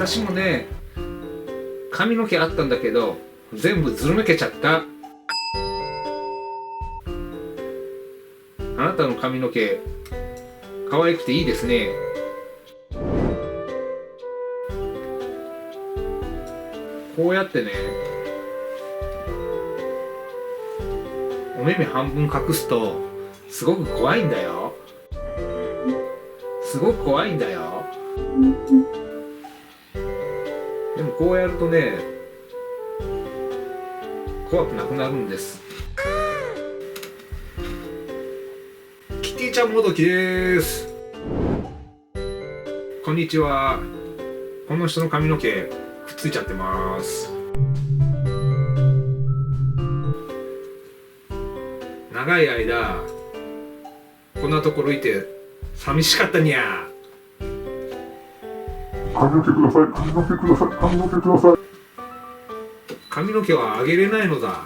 私もね、髪の毛あったんだけど全部ずるめけちゃった。あなたの髪の毛可愛くていいですね。こうやってね、お目目半分隠すとすごく怖いんだよ。すごく怖いんだよ。でもこうやるとね、怖くなくなるんです。キティちゃんもどきです。こんにちは。この人の髪の毛くっついちゃってます。長い間こんなところいて寂しかったにゃ。髪の毛ください、髪の毛ください、髪の毛ください。髪の毛はあげれないのだ。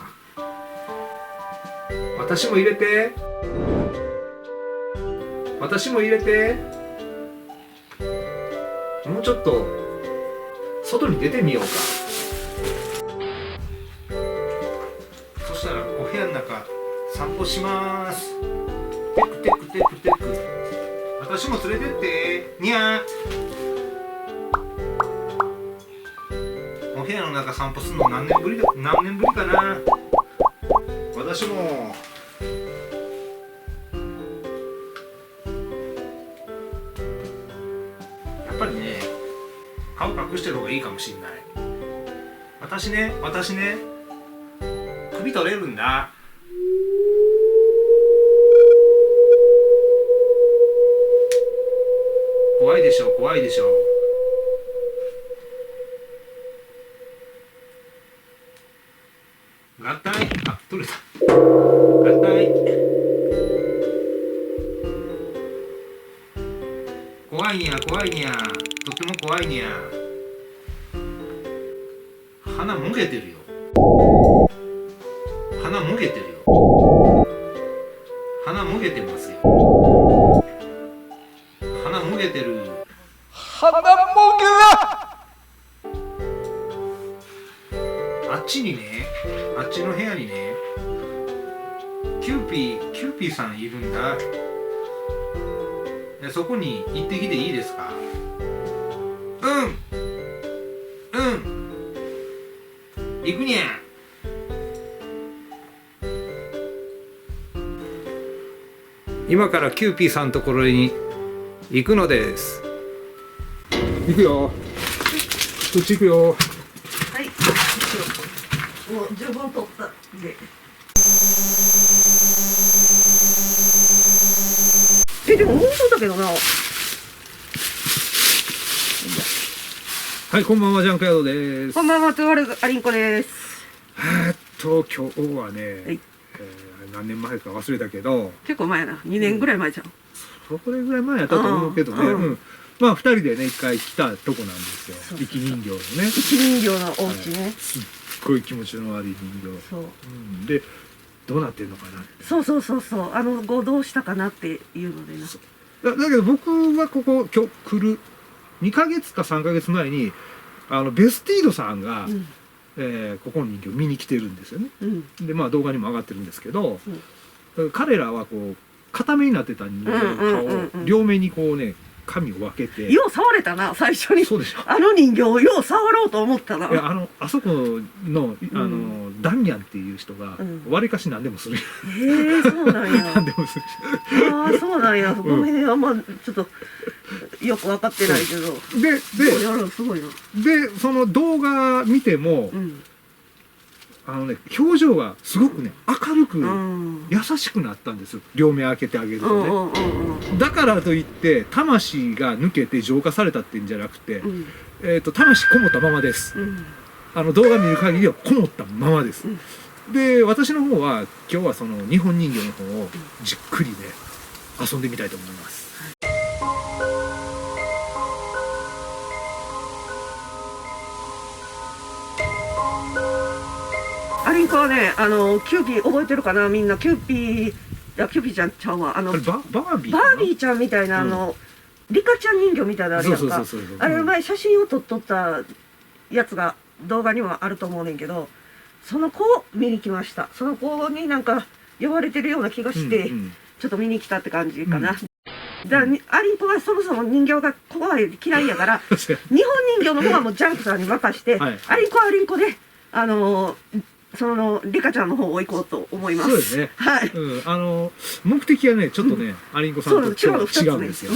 私も入れて。私も入れて。もうちょっと外に出てみようか。そしたらお部屋の中散歩します。テクテクテクテク。私も連れてってにゃー。お部屋の中散歩するの何年ぶりかな。私もやっぱりね、顔隠してる方がいいかもしんない。私ね、首取れるんだ。怖いでしょ。合体、あ、取れた。合体。怖いにゃ、とても怖いにゃ。鼻もげてるよ。鼻もげてますよ。鼻もげてる。鼻もげだ。あっちの部屋にね、キューピーさんいるんだ。そこに行ってきていいですか？行くにゃ。今からキューピーさんのところに行くのです。行くよ。こっち行くよ。はい。もう十分取ったんで。でも本当だけどな。はい、こんばんは、ジャンクヤードです。こんばんは、トゥワルアリンコです。今日はね、はい何年前か忘れたけど、結構前やな、2年ぐらい前じゃん。それぐらい前やったと思うけどね、まあ2人でね、一回来たとこなんですよ。生き人形のね。生き人形のお家ね。すっごい気持ちの悪い人形。そう。で、どうなってんのかなって。そう。どうしたかなっていうのでな。だけど僕は今日来る2ヶ月か3ヶ月前にベスティードさんが、ここの人形見に来てるんですよね。でまあ動画にも上がってるんですけど、彼らはこう片目になってた人形の顔を両目にこうね髪を分けて。よう触れたな、最初に。そうでしょ。あの人形をよう触ろうと思ったな。いやあそこのダンニャンっていう人がわりかし何でもする。そうなんや。何でもする。ああ、そうなんや。ごめん、あんまちょっとよく分かってないけど。すごいな。でその動画見ても、表情がすごくね明るく優しくなったんですよ。両目開けてあげるとね。だからといって魂が抜けて浄化されたってんじゃなくて、魂こもったままです。動画見る限りはこもったままです。で私の方は今日はその日本人形の方をじっくりね遊んでみたいと思います。アリンコはね、キューピー覚えてるかな、みんな。キューピーちゃんちゃうわ。バービーバービーちゃんみたいなリカちゃん人形みたいなのあるやんか。そうあれ前写真を撮っとったやつが動画にはあると思うねんけど、その子を見に来ました。その子になんか呼ばれてるような気がして、ちょっと見に来たって感じかな。だからアリンコはそもそも人形が怖い嫌いやから日本人形の方はもうジャンクさんに任して、はい、アリンコはアリンコでそのリカちゃんの方を行こうと思います。そうですね。はい。目的はねちょっとね、アリンコさんと違うんですよ。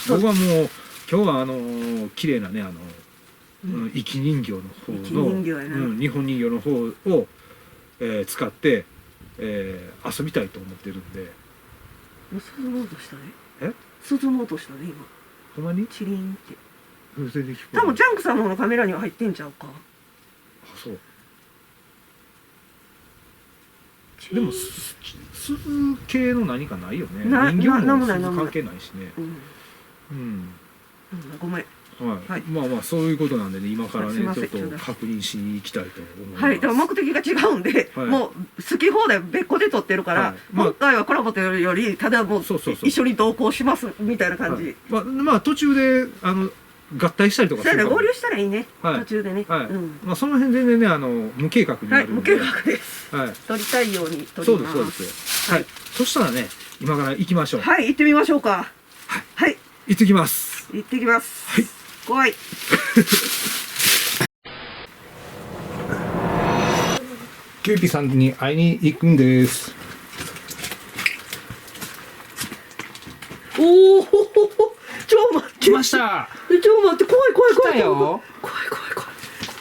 僕はもう今日は綺麗なね生き人形の方の日本人形の方を使って遊びたいと思ってるんで。進もうとしたね。え？進もうとしたね今。ほんまに？チリンって。全然聞こえない。多分ジャンクさんの方のカメラには入ってんちゃうか。あ、そう。でも鈴系の何かないよね。人形も鈴関係ないしね。うん。ごめん。はい。まあまあそういうことなんでね、今からねちょっと確認しに行きたいと思います。はい。でも目的が違うんで、もう好き放題別個で撮ってるから、今回はコラボというよりただもう一緒に同行しますみたいな感じ。まあ途中で合体したりとかそうやね、合流したらいいね。途中でね。はい。まあその辺全然ね無計画になるんで。はい、無計画です。はい。撮りたいように撮ります。そうですはい。そしたらね今から行きましょう。はい、行ってみましょうか。はい。行ってきます。行ってきます。はい。怖い。キューピーさんに会いに行くんです。おお、ちょ待って。来ました。ちょ待って、怖い。来たよ。怖い。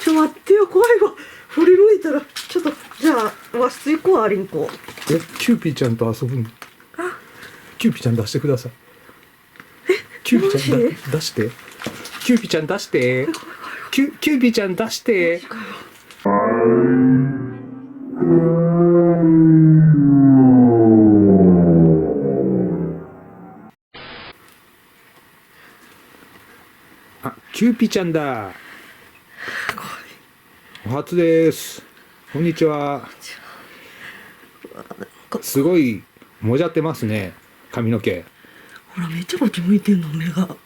ちょ待ってよ、怖いわ。振り向いたら、ちょっと、じゃあ、和室行こう、アリンコ。キューピーちゃんと遊ぶの。キューピーちゃん出してください。キューピーちゃん出して。キューピーちゃん出して。キューピーちゃん出して。あ、キューピーちゃんだ。お初です。こんにちは。すごいもじゃってますね。髪の毛。ほらめっちゃこっち向いてんの目が。こ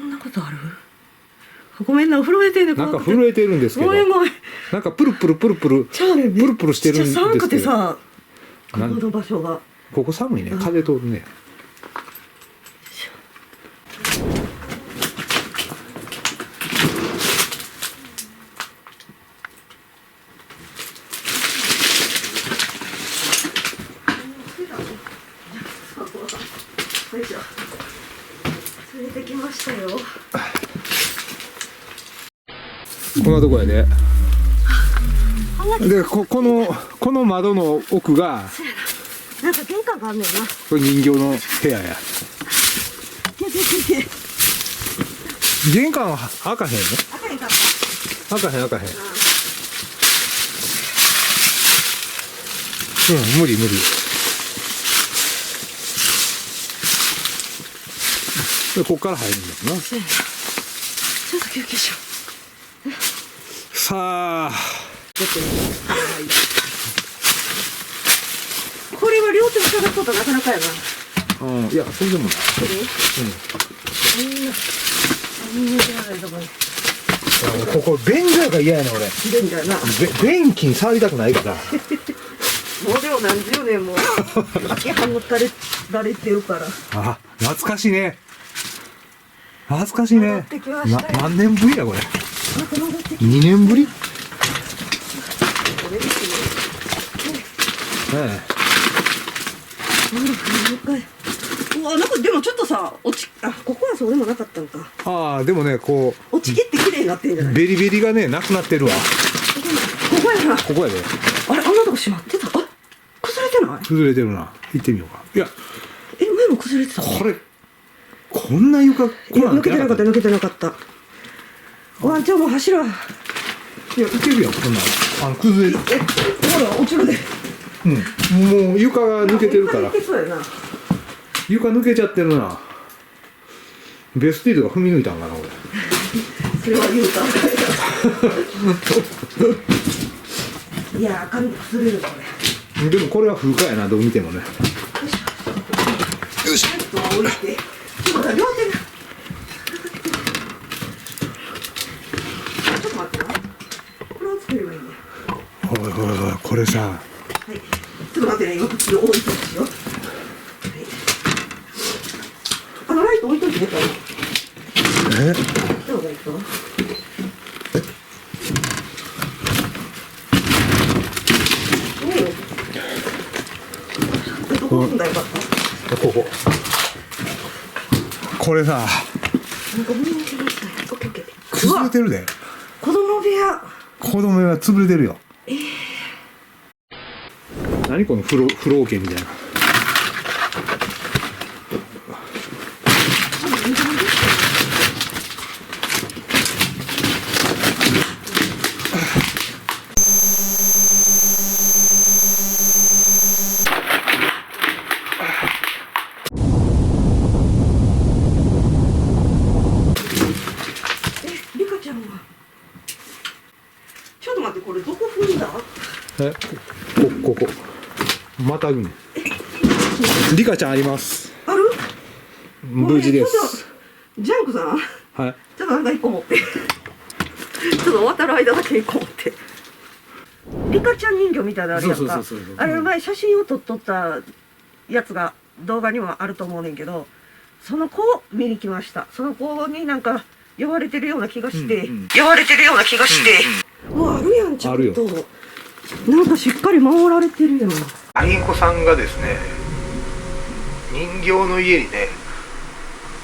んなことある？ごめんな、震えてんね。なんか震えてるんですけど。ごめん。なんかプルプルプルしてるんですけど。寒くてさ、ここの場所が。ここ寒いね。風通るね。連れてきましたよ。こんなとこやで。で、この窓の奥が。なんか玄関があんねんな。これ人形の部屋や。玄関は開かへんの？開かへんかった。開かへん。無理。でこっから入るんだよな。ちょっと休憩しよう。さあ。これは両手を探すことなかなかやな。いや、そうでもない。ここ便座が嫌やね俺。便座やな。便器に触りたくないから。もうでも何十年も秋葉抜かれられてるから。あ、懐かしいね。何年ぶりやこれ。2年ぶり？うわ、なんかでもちょっとさ、ここはそうでもなかったのか。ああ、でもね、こう落ちきって綺麗になってんじゃない？ベリベリがね、なくなってるわ。ここやな。ここやで。あれ、あんなとこ閉まってた。崩れてない？崩れてるな。行ってみようか。いや、上も崩れてた。こんな床、抜けてなかった。ワンちゃんも柱。いや、いけるやん、こんなん。崩れる。ほら、落ちるで。もう床が抜けてるから。床抜けちゃってるな。ベスティードが踏み抜いたんかな、俺。それは言うた。いや、あかんで崩れるこれ。でもこれは風化やな、どう見てもね。よし。ちょっと置いて。両手これさ、はい、ちょっと待ってね、今こっちに置いとくしよ。はい、ライト置いといてね、これ。どうがいいか。どこ置くんだよかった。これさ、崩れてるで。子供部屋。子供が潰れてるよ。何この風呂桶みたいな。リカちゃんは。ちょっと待って、これどこ踏んだ？ここまたぐね。リカちゃんあります。ある？無事です。ジャンクさん。はい。ちょっとなんか一個持って。ちょっと渡る間だけ一個持って。リカちゃん人形みたいなのあるやんか。あれ前写真を撮ったやつが動画にもあると思うねんけど、その子を見に来ました。その子になんか呼ばれてるような気がして、呼ばれてるような気がして。もうあるやんちゃんと。なんかしっかり守られてるやん。アリンコさんがですね、人形の家にね、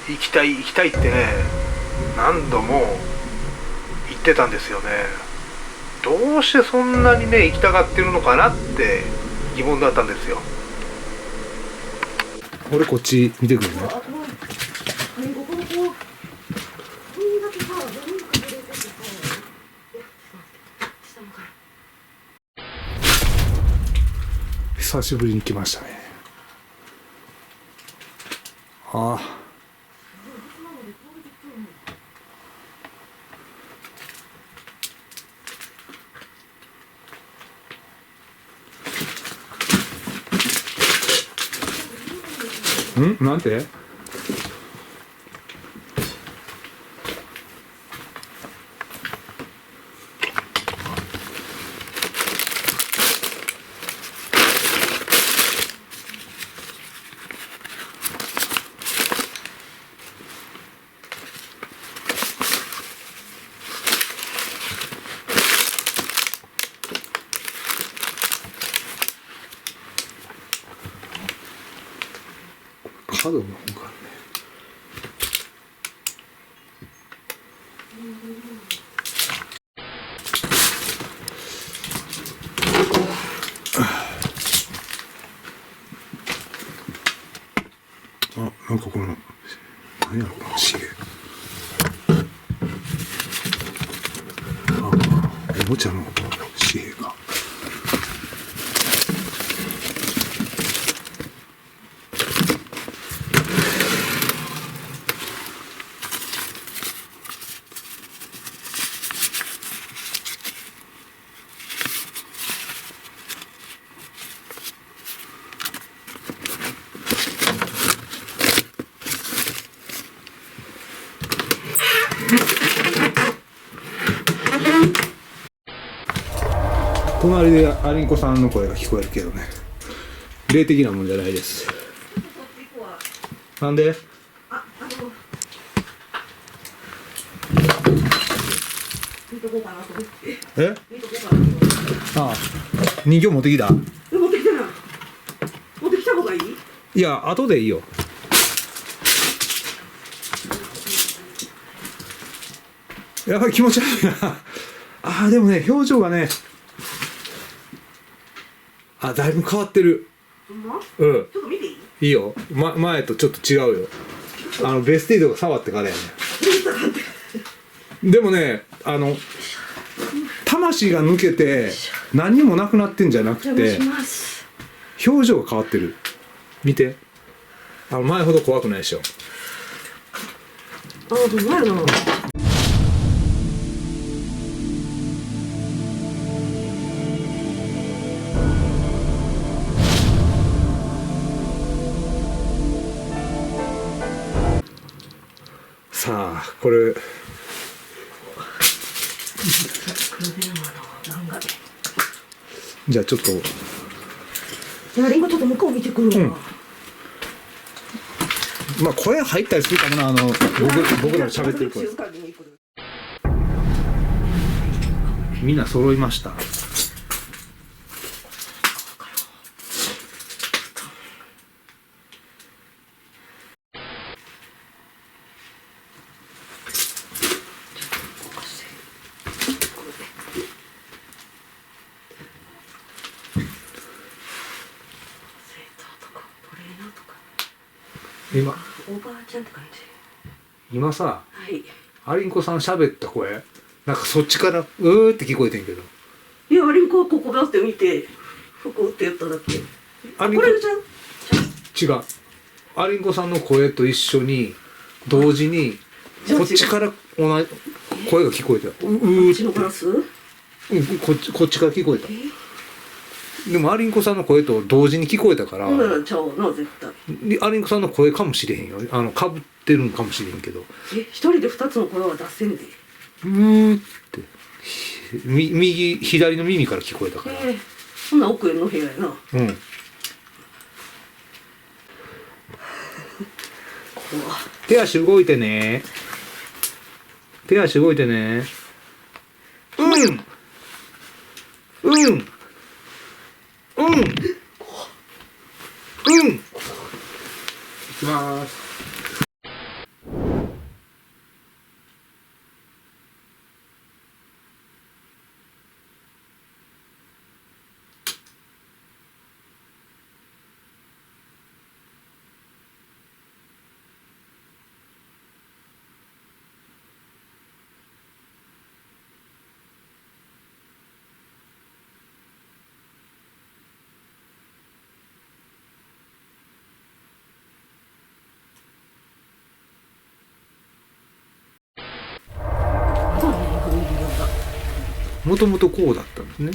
行きたいってね、何度も言ってたんですよね。どうしてそんなにね行きたがってるのかなって疑問だったんですよ。俺こっち見てくるね。久しぶりに来ましたね。ああ。なんて？角の方からね。なんかこの何やろこのシゲ。おもちゃのシゲが。隣でアリンコさんの声が聞こえるけどね、霊的なもんじゃないです。なんで？え？ああ、人形持ってきた？持ってきてない。持ってきた方がいい？いや、後でいいよ。やっぱり気持ち悪いな。ああ、でもね、表情がね、あ、だいぶ変わってる。うん。ちょっと見ていい？いいよ。前とちょっと違うよ。ベスティードが触ってからやね。でもね、魂が抜けて何にもなくなってんじゃなくて、表情が変わってる。見て。前ほど怖くないでしょ。あ、ほんまやな。さあ、これじゃあちょっとじゃあリンゴちょっと向こう見てくるわ。まあ声入ったりするかもな、僕ら喋ってる声。みんな揃いました。今おばあちゃんって感じ。今さ、はい。アリンコさん喋った声、なんかそっちからうーって聞こえてんけど。いや、リンコはここだって見て、服って言っただけ。アリンコこれじゃん。違う。アリンコさんの声と一緒に同時にこっちから同じ声が聞こえた。うこーって。っちのガラス？うん、こっちから聞こえた。でもアリンコさんの声と同時に聞こえたから、ほんならちゃうな、絶対。アリンコさんの声かもしれへんよ。かぶってるんかもしれへんけど。一人で二つの声は出せんで。うーって左の耳から聞こえたから。そんな奥への部屋やな。うん。手足動いてね。手足動いてね。うん。うん。うん。うん。いきます。もともとこうだったんですね。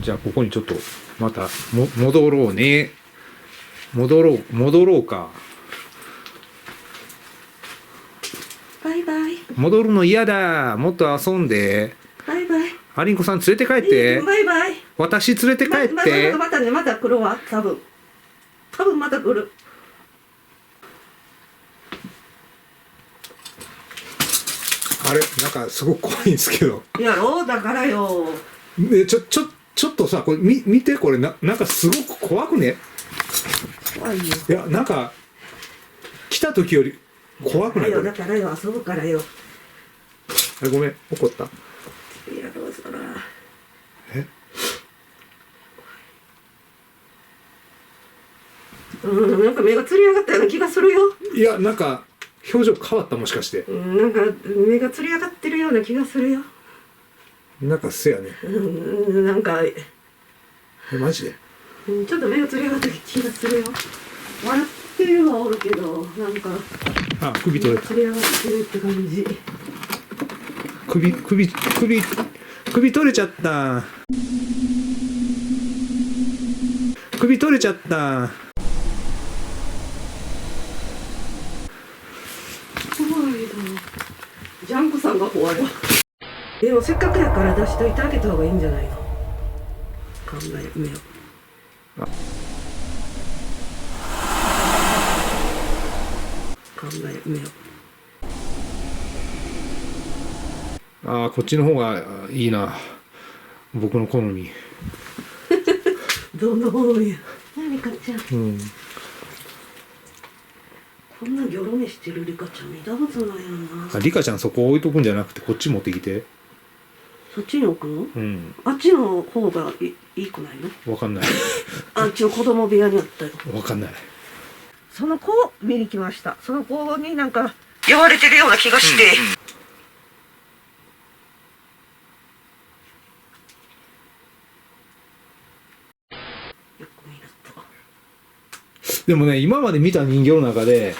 じゃあここにちょっとまた戻ろうね。戻ろうか。バイバイ。戻るの嫌だ。もっと遊んで。バイバイ。アリンコさん連れて帰って。バイバイ。私連れて帰って。またね、また来るわ、多分また来る。あれなんかすごく怖いんですけど。やろうだからよ。ね、ちょっとさ、これ見て、これなんかすごく怖くね。怖いよ。いや、なんか来た時より怖くない。だからよ、遊ぶからよ。あれごめん、怒った。いや、どうぞな。え？なんか目がつり上がったような気がするよ。いや、なんか表情変わった、もしかして。なんか目がつり上がってるような気がするよ。なんかせやね。なんかマジで。ちょっと目がつり上がった気がするよ。笑ってるはおるけど、なんか首取れた。つり上がってるって感じ。首取れちゃった。首取れちゃった。怖いな。ジャンクさんが怖いわ。でもせっかくやから出しといてあげた方がいいんじゃないの。考え目を。考え目を。こっちの方がいいな。僕の好み。どんなものや。リカちゃん。こんなギョロ目してるリカちゃん見たことないよな。リカちゃんそこ置いとくんじゃなくてこっち持ってきて。そっちに置くの？うん。あっちの方がいいくないの？わかんない。あっちの子供部屋にあったよ。わかんない。その子を見に来ました。その子になんか呼ばれてるような気がして。よく見ると。でもね、今まで見た人形の中で、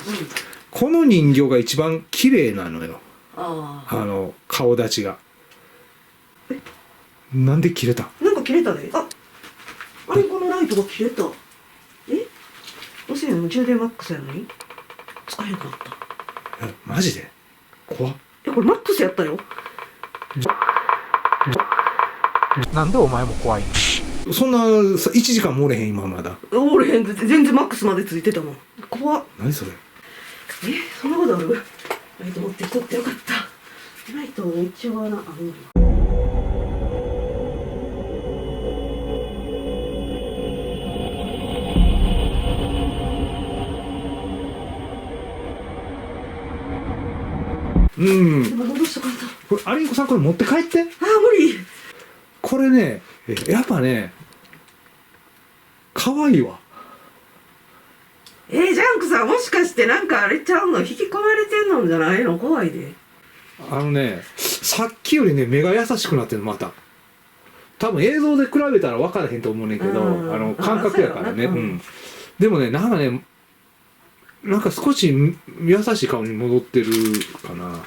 この人形が一番綺麗なのよ。顔立ちが。なんで切れた？なんか切れたね。あれこのライトが切れた。どうせやの充電マックスやのに使えなかった。マジで怖っ。これマックスやったよ。なんでお前も怖いの？そんな1時間もおれへん今まだ。おれへん、全然マックスまでついてたもん。怖っ。何それ？そんなことある？ライト持ってきとってよかった。ライト一応あるのよ。うん。今戻しとかんと。これアリンコさんこれ持って帰って。あー無理。これねやっぱね可愛いわ。ジャンクさんもしかしてなんかあれちゃうの、引き込まれてんのじゃないの？怖いで。さっきよりね目が優しくなってるのまた。多分映像で比べたら分からへんと思うねんけど、感覚やからね。うん。でもねなんかねなんか少し優しい顔に戻ってるかな。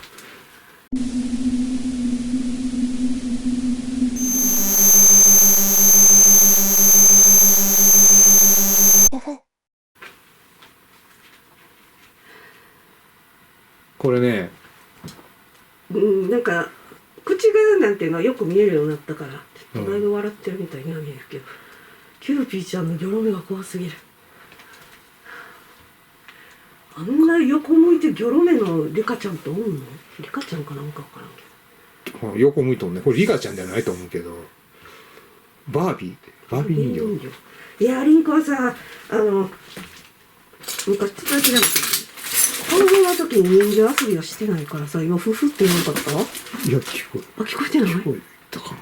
これね、なんか口がなんていうのはよく見えるようになったから、ちょっとだいぶ笑ってるみたいには見えるけど、キューピーちゃんのギョロ目が怖すぎる。あんな横向いてギョロ目のリカちゃんっておんの？リカちゃんかなんかわからんけど。横向いとんね。これリカちゃんじゃないと思うけど、バービー人形。いやリンコはさ、昔ちょっとだけじゃん。子供の時に人形遊びはしてないからさ、今フフって言わなかった？いや聞こえ。あ、聞こえてない？聞こえたかな。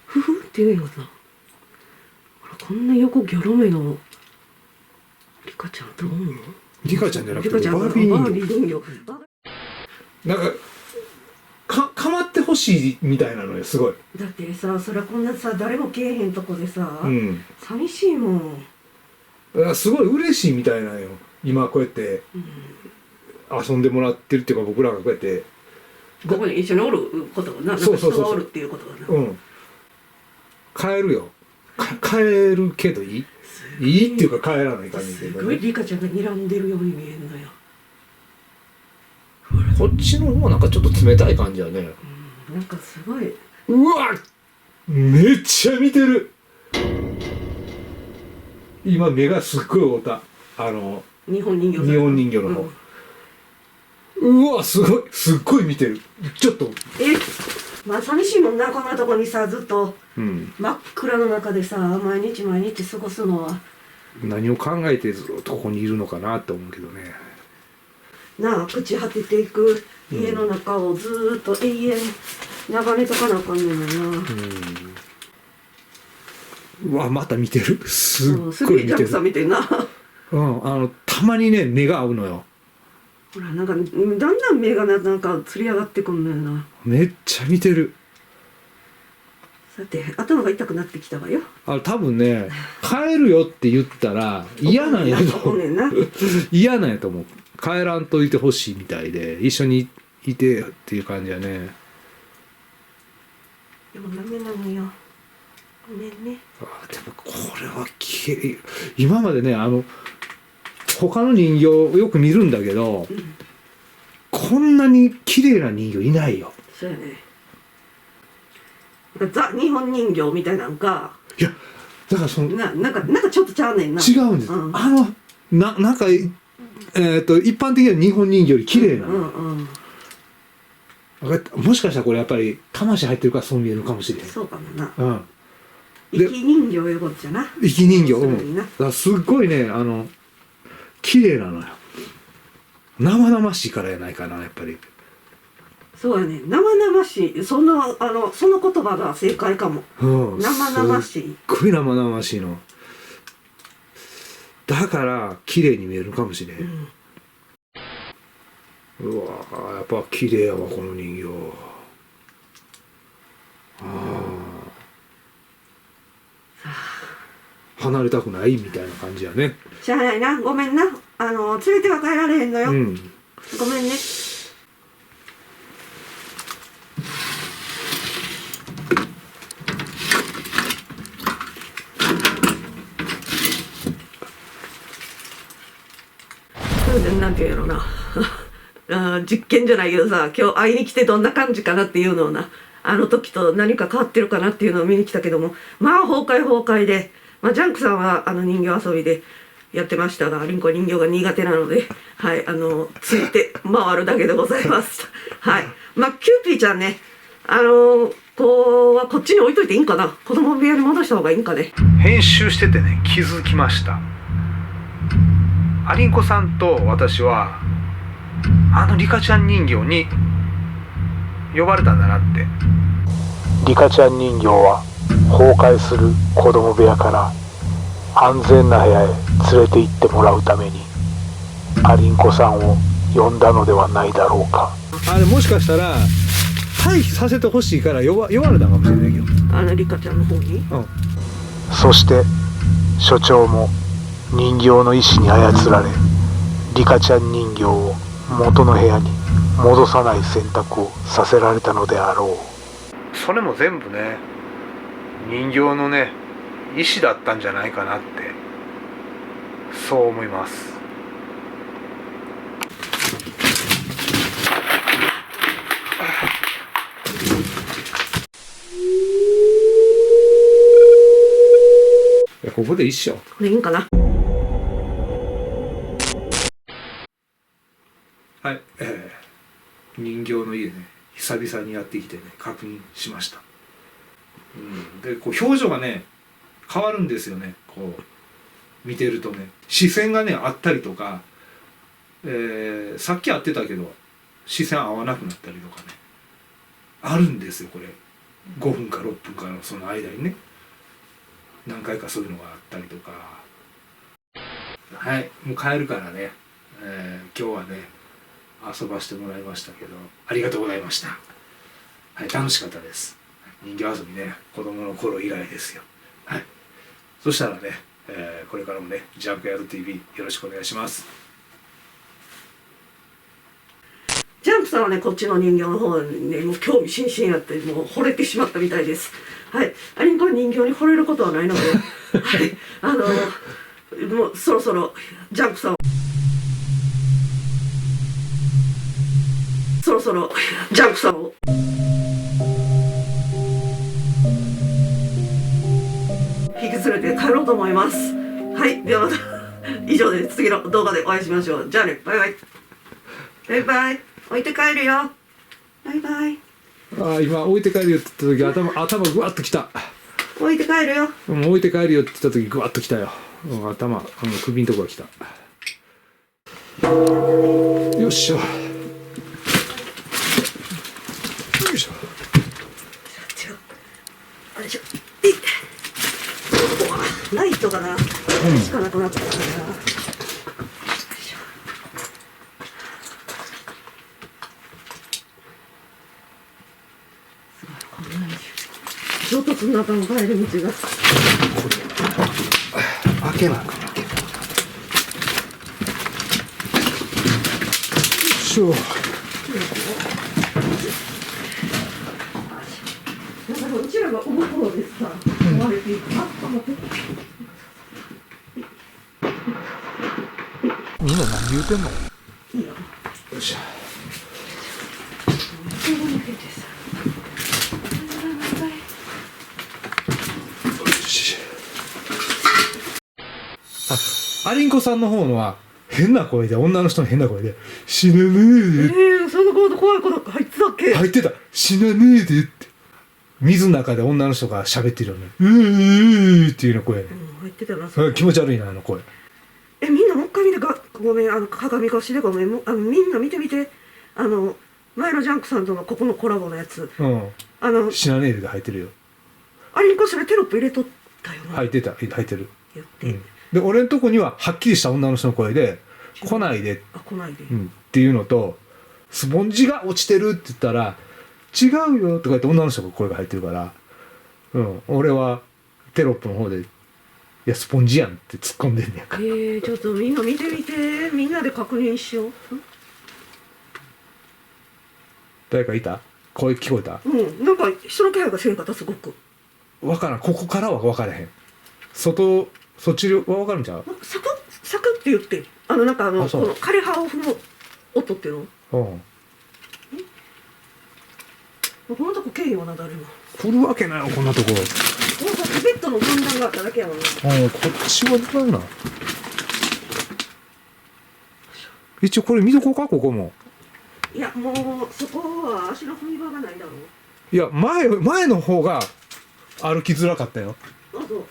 フフって言えんかった。ほらこんな横ギョロ目のリカちゃんっておんの？リカちゃんじゃなくてリカちゃんバービーバー人形。ビー人形。なんかまってほしいみたいなのよすごい。だってさ、そりゃこんなさ誰も来えへんとこでさ、うん寂しいもん。だからすごい嬉しいみたいなのよ。今こうやって遊んでもらってるっていうか、僕らがこうやってここに一緒におることがな、なんか人がおるっていうことがな。うん帰るよ。帰るけどいいっていうか帰らない感じで、すごいリカちゃんが睨んでるように見えんのよ。こっちの方なんかちょっと冷たい感じやね。なんかすごい。うわめっちゃ見てる。今目がすっごい合うた。日本人形の方、うわすっごい見てる。ちょっとまあ寂しいもんな、こんなとこにさずっと真っ暗の中でさ毎日過ごすのは。何を考えてずっとここにいるのかなって思うけどね。なあ、朽ち果てていく家の中をずーっと永遠眺めとかなあかんねんもんな。うわまた見てる。すっすごい見てる。げえジャンプさん見てんな。たまにね目が合うのよ。ほらなんかだんだん目がなんかつり上がってくんのよな。めっちゃ見てる。さて頭が痛くなってきたわよ。多分ね帰るよって言ったら嫌なんやと思う。嫌なんやと思う。帰らんといてほしいみたいで、一緒にいてっていう感じやね。でもダメなのよ。ごめんね。でもこれは今までね他の人形をよく見るんだけど、こんなに綺麗な人形いないよ。そうやね。ザ日本人形みたいなんか。いやだからなんかちょっとちゃうねんな。違うんです。なんか一般的な日本人形より綺麗なの。もしかしたらこれやっぱり魂入ってるからそう見えるかもしれへん。そうかもな。で生き人形いうことじゃな。生き人形。だからすっごいね綺麗なのよ。生々しいからやないかなやっぱり。そうやね。生々しい。その言葉が正解かも。生々しい。すっごい生々しいの。だから綺麗に見えるかもしれん。うわやっぱ綺麗やわこの人形。離れたくないみたいな感じやね。しゃあないな。ごめんな。連れては帰られへんのよ。ごめんね。なんていうのな実験じゃないけどさ、今日会いに来てどんな感じかなっていうのをな、あの時と何か変わってるかなっていうのを見に来たけども、まあ崩壊で、まあジャンクさんは人形遊びでやってましたが、リンコ人形が苦手なので、はい、ついて回るだけでございます。はい。まあキューピーちゃんね、こうはこっちに置いといていいんかな、子供部屋に戻した方がいいんかね。編集しててね、気づきました。アリンコさんと私はリカちゃん人形に呼ばれたんだなって。リカちゃん人形は崩壊する子供部屋から安全な部屋へ連れて行ってもらうためにアリンコさんを呼んだのではないだろうか。あれもしかしたら退避させてほしいから呼ばれたかもしれないけど、リカちゃんの方に、そして所長も人形の意志に操られリカちゃん人形を元の部屋に戻さない選択をさせられたのであろう。それも全部ね、人形のね意志だったんじゃないかなって、そう思います。ここで一緒。これいいんかな。はい、人形の家ね、久々にやってきてね、確認しました。で、こう表情がね、変わるんですよね。こう見てるとね、視線がねあったりとか、さっき会ってたけど視線合わなくなったりとかね、あるんですよ。これ5分か6分かのその間にね、何回かそういうのがあったりとか。はい、もう帰るからね、今日はね遊ばしてもらいましたけど、ありがとうございました。はい、楽しかったです。人形遊びね、子供の頃以来ですよ。はい、そしたらね、これからもねジャンクヤード TV よろしくお願いします。ジャンプさんはね、こっちの人形の方にね、もう興味津々やって、もう惚れてしまったみたいです。はい。アリンコの人形に惚れることはないので、はい。もうそろそろ、ジャンプさんを、引き連れて帰ろうと思います。はい。ではまた、以上で次の動画でお会いしましょう。じゃあね、バイバイ。バイバイ。置いて帰るよ。バイバイ。今置いて帰るよって言った時頭ぐわっときた。置いて帰るよ。置いて帰るよって言った時ぐわっときたよ。頭首のとこがきた。よっしょ。よいしょ。よいしょ。ライトがな、しかなくなったからな。衝突の中の帰り道が開けなあかん。よいしょ。だからうちらが思う方でさ、思われていく。あ、待って。みんな何言うてんの？いいよ。よっしゃ。アリンコさんの方のは変な声で、女の人の変な声で「死なねえで」その子の怖い子なんか入ってたっけ？入ってた。死なねえでって水の中で女の人が喋ってるよね。っていうの声ね。入ってたな。気持ち悪いな、あの声。みんなもう一回見てごめん、鏡越しでごめん。みんな見てみて。前のジャンクさんとのここのコラボのやつ。死なねえで入ってるよ。アリンコそれテロップ入れとったよな。入ってる。言って。で俺のとこにははっきりした女の人の声で「来ないで」っていうのと「スポンジが落ちてる」って言ったら「違うよ」とか言って女の人の声が入ってるから、俺はテロップの方で「いやスポンジやん」って突っ込んでんねやから。ちょっとみんな見てみて。みんなで確認しよう。誰かいた？声聞こえた？なんか人の気配がせんかった。すごく分からん。ここからは分からへん。そっちは分かるんちゃう？サクッって言って、なんかこの枯れ葉を踏む音っていうのうんこのとこ来へんよな誰も。来るわけないよこんなとこ。もうさっきベッドの分断があっただけやもんな。こっちはどうなん。一応これ見とこうかここも。いやもうそこは足の踏み場がないだろう。いや前の方が歩きづらかったよ。あそう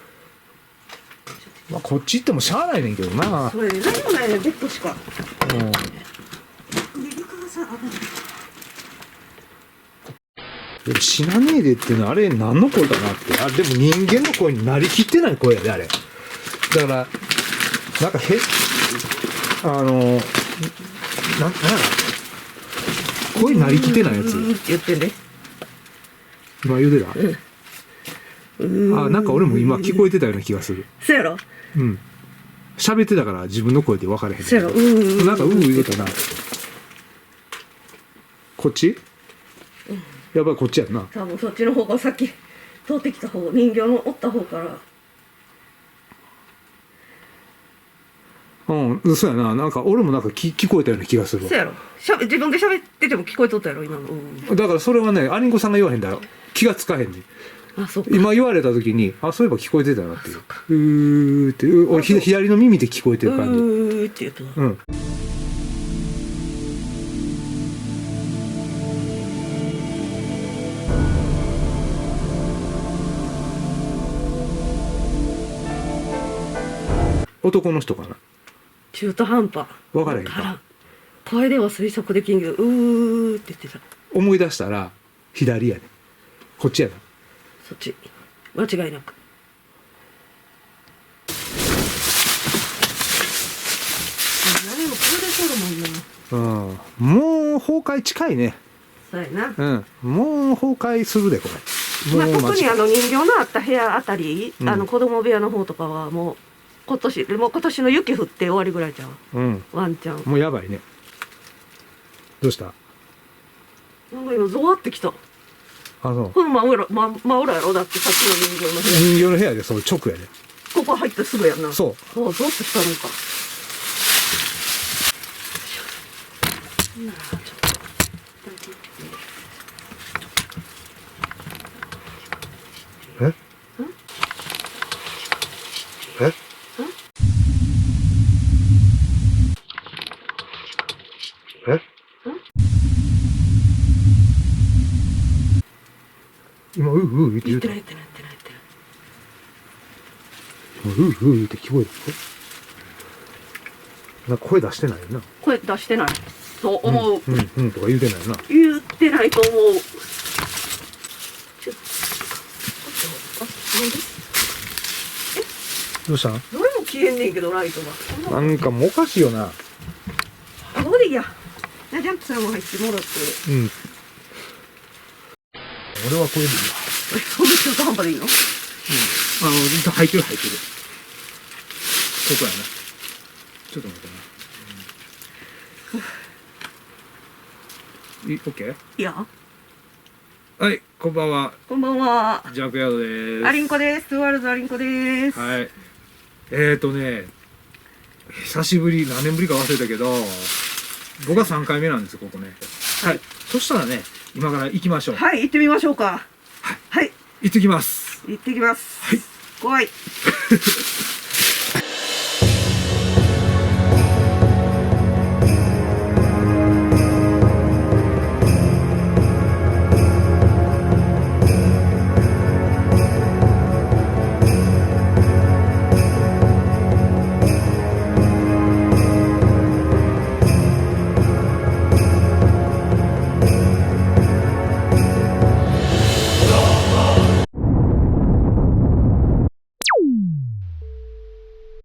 まあこっち行ってもしゃあないねんけどな。それ何もないねベッドしか。うんで床がさ危ない。でも死なねえでっていうのはあれ何の声かなって。あれでも人間の声になりきってない声やであれ。だからなんかなん声なりきってないやつって言ってんで。今言うてた。なんか俺も今聞こえてたような気がする。そやろ。うん喋ってたから自分の声で分かれへん。そやろ。なんか言うてたな。こっちやっぱりこっちやんな。多分そっちの方がさっき通ってきた方人形のおった方からうんそうやな。なんか俺もなんか聞こえたような気がするわ。そうやろ。自分で喋ってても聞こえとったやろ今の。だからそれはねアリンコさんが言わへんだよ。気がつかへんね。あそうか。今言われた時にそういえば聞こえてたなっていう。うーって俺左の耳で聞こえてる感じ。って言うと。うん。男の人かな。中途半端。分からへんか。声では推測できんけどって言ってた。思い出したら左やね。こっちやな。そっち間違いなく。何もこれでそうだもんな。もう崩壊近いね。そうやな。もう崩壊するでこれ。まあ、もう特に人形のあった部屋あたり、子供部屋の方とかはもう今年の雪降って終わりぐらいちゃう。ワンちゃん。もうやばいね。どうした？なんか今ゾワってきた。そう。この真裏やろだってさっきの人形の部屋。人形の部屋でそう直やで。ここ入ってすぐやんな。そう。ゾワってしたのか。なあちょっと。え？え？え？今言って言うた。言ってない。今って聞こえる？なんか声出してないよな。声出してないと思う。とか言うてないよな。言ってないと思う。どうしたん？どれも消えんねんけどライトが。なんかもうおかしいよな。ここでいいや。ジャンプさんも入ってもらって。俺はこれでいいわ。そんな中途半端でいいの？入ってる。ここやな。ちょっと待ってな。オッケー？いや。はい、こんばんは。こんばんは。ジャンクヤードです。アリンコです。ワールドアリンコです。はい。久しぶり、何年ぶりか忘れたけど、僕は3回目なんですよ、ここね。はい。そしたらね、今から行きましょう。はい、行ってみましょうか。はい。行ってきます。行ってきます。はい。怖い。